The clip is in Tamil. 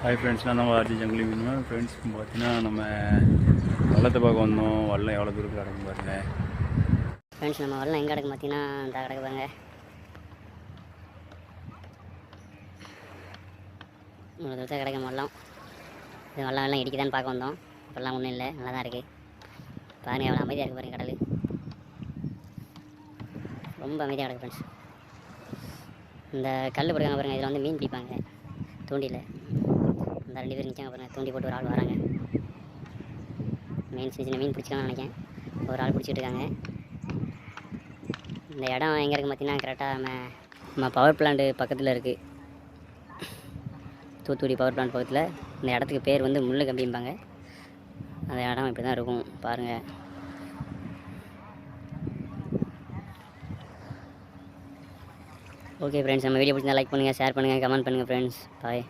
ஹாய் ஃப்ரெண்ட்ஸ், நான் தான் ஆர்ஜி ஜங்கிலி மீன் ஃப்ரெண்ட்ஸ். பார்த்தீங்கன்னா நம்ம வள்ளத்தை பார்க்க வந்தோம். வல்லம் எவ்வளோ தூரத்தில் கிடக்கும் பாருங்க ஃப்ரெண்ட்ஸ். நம்ம வல்லம் எங்கே கிடக்கு பார்த்தீங்கன்னா இந்த கிடக்கு பாருங்க. இவ்வளோ தூரத்தில் கிடக்கும் வல்லம். இது வல்லம் எல்லாம் இடிக்குதான்னு பார்க்க வந்தோம். இப்போல்லாம் ஒன்றும் இல்லை, நல்லா தான் இருக்குது. பாருங்கள் எவ்வளோ அமைதியாக இருக்குது பாருங்கள். கடல் ரொம்ப அமைதியாக கிடக்கு ஃப்ரெண்ட்ஸ். இந்த கல் போடுறாங்க பாருங்கள், இதில் வந்து மீன் பிடிப்பாங்க தூண்டியில். இந்த 2 பேர் நிற்காங்க பாருங்கள், தூண்டி போட்டு ஒரு ஆள் வராங்க. மீன் சின்ன சின்ன மீன் பிடிச்சிக்கலாம்னு நினைக்கிறேன். ஒரு ஆள் பிடிச்சிட்டு இருக்காங்க. இந்த இடம் எங்கே இருக்குது பார்த்தீங்கன்னா கரெக்டாக நம்ம பவர் பிளான்ட்டு பக்கத்தில் இருக்குது. தூத்துக்குடி பவர் பிளான்ட் பக்கத்தில். இந்த இடத்துக்கு பேர் வந்து முள்ளு கம்பிம்பாங்க. அந்த இடம் இப்படி தான் இருக்கும் பாருங்கள். ஓகே ஃப்ரெண்ட்ஸ், நம்ம வீடியோ பிடிச்சா லைக் பண்ணுங்கள், ஷேர் பண்ணுங்கள், கமெண்ட் பண்ணுங்கள் ஃப்ரெண்ட்ஸ். பாய்.